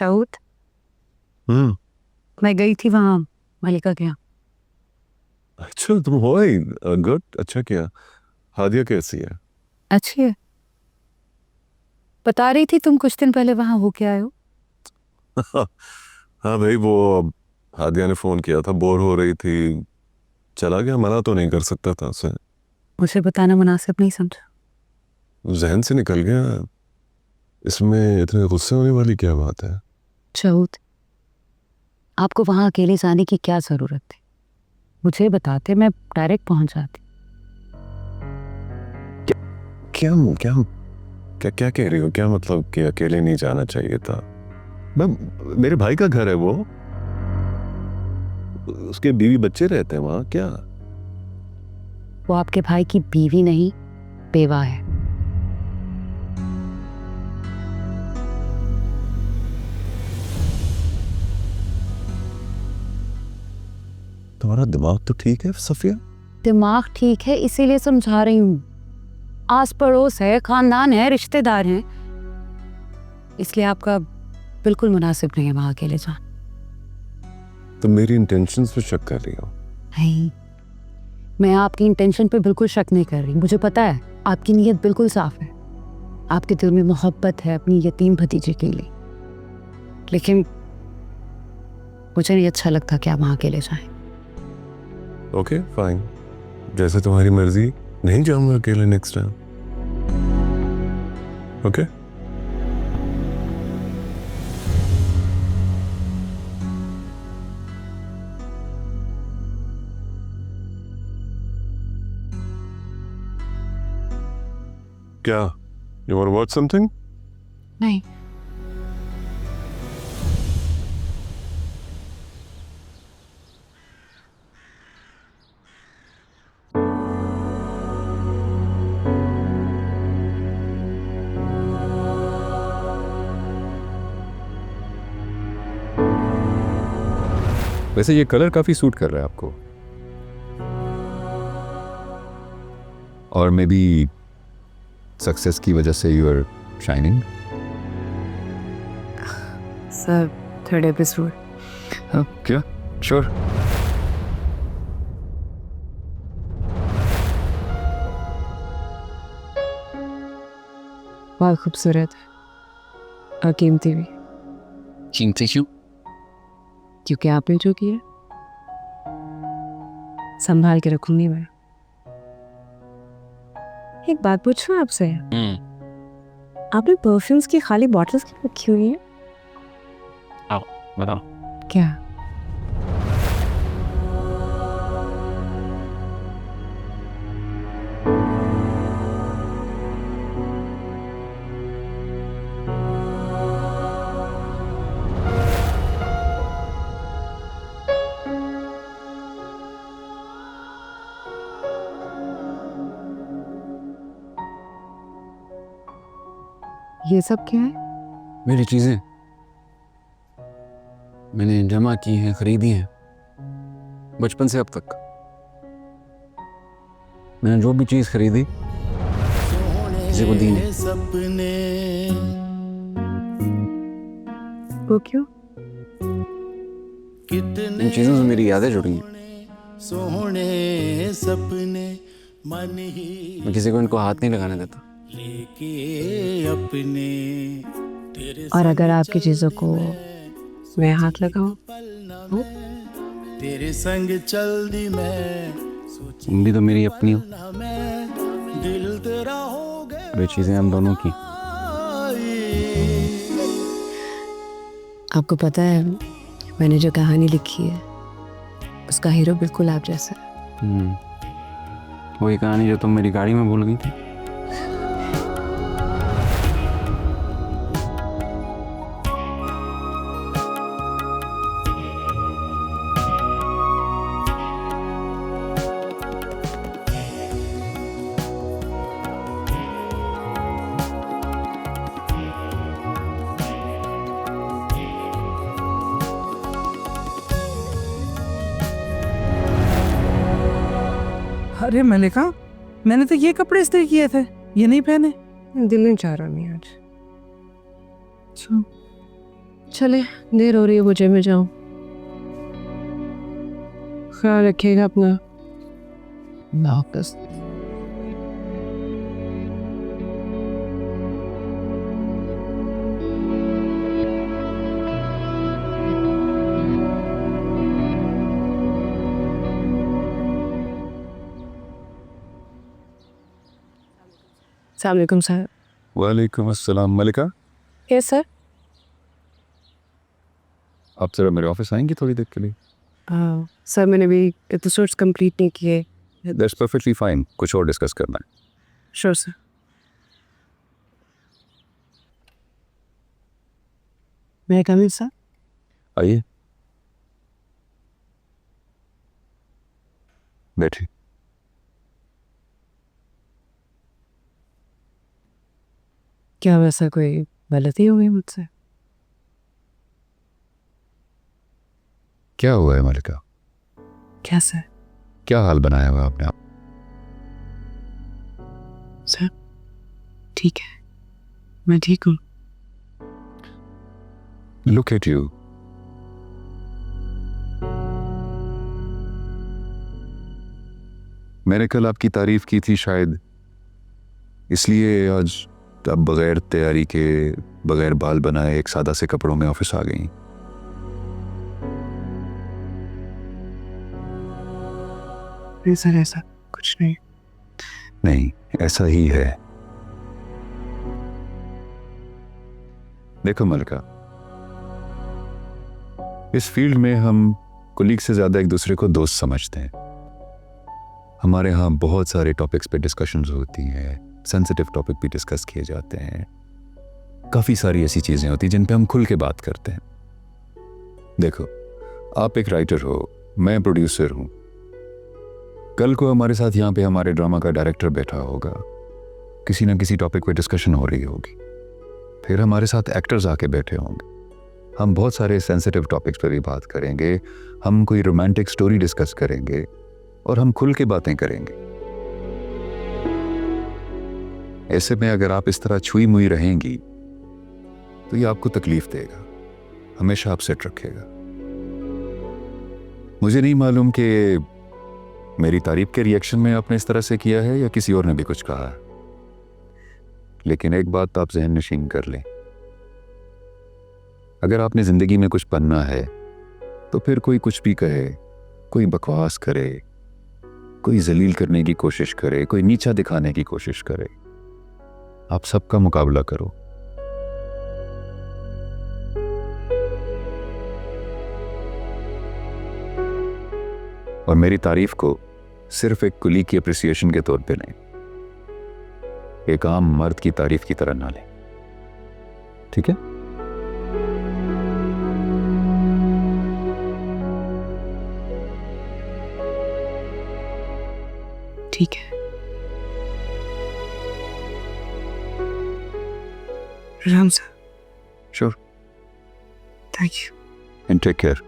शाउत मैं गई थी वहाँ मलिका के यहाँ। अच्छा तुम हो ही गुड, अच्छा किया। हादिया कैसी है? अच्छी है। बता रही थी तुम कुछ दिन पहले वहाँ हो के आए हो। हाँ भाई, वो हादिया ने फोन किया था, बोर हो रही थी, चला गया, मना तो नहीं कर सकता था उसे। मुझे बताना मुनासिब नहीं समझा। जहन से निकल गया। इसमें इतने गुस्से होने वाली क्या बात है? शाउत, आपको वहाँ अकेले जाने की क्या जरूरत थी? मुझे बताते, मैं डायरेक्ट पहुंच जाती। क्या क्या क्या क्या कह रही हो? क्या मतलब कि अकेले नहीं जाना चाहिए था? मैं, मेरे भाई का घर है वो, उसके बीवी बच्चे रहते हैं वहां। क्या? वो आपके भाई की बीवी नहीं, बेवा है। तुम्हारा दिमाग तो ठीक है सफिया? दिमाग ठीक है, इसीलिए समझा रही हूँ। आस पड़ोस है, खानदान है, रिश्तेदार हैं, इसलिए आपका बिल्कुल मुनासिब नहीं है वहां अकेले जाना। तुम मेरी इंटेंशंस पे शक कर रही हो? नहीं, मैं आपकी इंटेंशन पे बिल्कुल शक नहीं कर रही। मुझे पता है आपकी नीयत बिल्कुल साफ है, आपके दिल में मोहब्बत है अपनी यतीम भतीजे के लिए, लेकिन मुझे नहीं अच्छा लगता कि आप वहां अकेले जाएं। ओके फाइन, जैसे तुम्हारी मर्जी, नहीं जाऊंगा अकेले नेक्स्ट टाइम। ओके क्या? You want to watch something? नहीं, वैसे ये कलर काफी सूट कर रहा है आपको, और मे बी सक्सेस की वजह से you are shining. Sir third episode. क्या? श्योर। बहुत खूबसूरत है और कीमती भी, कीमती क्यों? क्योंकि आपने जो किया संभाल के रखूंगी मैं। एक बात पूछूं आपसे, आपने परफ्यूम्स की खाली बॉटल्स क्यों रखी हुई है? आओ बताओ। क्या? ये सब क्या है? मेरी चीजें मैंने जमा की हैं, खरीदी हैं, बचपन से अब तक। मैंने जो भी चीज खरीदी किसी को दी नहीं। वो क्यों? इन चीजों से मेरी यादें जुड़ी हैं। सोहने सपने मन ही मैं किसी को इनको हाथ नहीं लगाने देता। लेके अपने तेरे और अगर आपकी चीजों को मैं हाथ लगाऊं तो? तेरे संग चल दी मैं तुम भी तो मेरी अपनी हो, ना मैं दिल तेरा हो गया। वे चीजें हम दोनों की। आपको पता है मैंने जो कहानी लिखी है उसका हीरो बिल्कुल आप जैसा है। वही कहानी जो तुम मेरी गाड़ी में भूल गई थी। अरे मलिका, मैंने तो ये कपड़े इस्त्री किए थे, ये नहीं पहने। दिल नहीं चाह रहा मैं आज। अच्छा, चले, देर हो रही है, मुझे मैं जाऊं। ख्याल रखिएगा अपना। वापस अस्सलाम वालेकुम सर। वालेकुम अस्सलाम। मलिका, यस सर। आप जरा मेरे ऑफिस आएंगी थोड़ी देर के लिए? सर मैंने अभी एपिसोड्स कंप्लीट नहीं किए। दैट्स परफेक्टली फाइन, कुछ और डिस्कस करना है। Sure sir. मैं कम इन सर? आइए, बैठिए। क्या वैसा कोई गलती हो गई मुझसे? क्या हुआ है मलिका? क्या सर? क्या हाल बनाया हुआ आपने? आप सर ठीक है, मैं ठीक हूँ। Look at you. मैंने कल आपकी तारीफ की थी शायद, इसलिए आज आप बगैर तैयारी के, बगैर बाल बनाए, एक सादा से कपड़ों में ऑफिस आ गई। नहीं सर, ऐसा कुछ नहीं। नहीं, ऐसा ही है। देखो मलिका, इस फील्ड में हम कुलीग से ज्यादा एक दूसरे को दोस्त समझते हैं। हमारे यहाँ बहुत सारे टॉपिक्स पे डिस्कशंस होती हैं, सेंसिटिव टॉपिक भी डिस्कस किए जाते हैं। काफी सारी ऐसी चीजें होती हैं जिन पे हम खुल के बात करते हैं। देखो, आप एक राइटर हो, मैं प्रोड्यूसर हूं। कल को हमारे साथ यहाँ पे हमारे ड्रामा का डायरेक्टर बैठा होगा, किसी ना किसी टॉपिक पे डिस्कशन हो रही होगी। फिर हमारे साथ एक्टर्स आके बैठे होंगे, हम बहुत सारे सेंसिटिव टॉपिक्स पे भी बात करेंगे। हम कोई रोमांटिक स्टोरी डिस्कस करेंगे और हम खुल के बातें करेंगे। ऐसे में अगर आप इस तरह छुई मुई रहेंगी तो ये आपको तकलीफ देगा, हमेशा अपसेट रखेगा। मुझे नहीं मालूम कि मेरी तारीफ के रिएक्शन में आपने इस तरह से किया है या किसी और ने भी कुछ कहा है, लेकिन एक बात आप जहन नशीन कर लें, अगर आपने जिंदगी में कुछ बनना है तो फिर कोई कुछ भी कहे, कोई बकवास करे, कोई जलील करने की कोशिश करे, कोई नीचा दिखाने की कोशिश करे, आप सबका मुकाबला करो। और मेरी तारीफ को सिर्फ एक कुली की अप्रिसिएशन के तौर पे लें, एक आम मर्द की तारीफ की तरह ना लें, ठीक है? ठीक है। Ram sir. Sure. Thank you. And take care.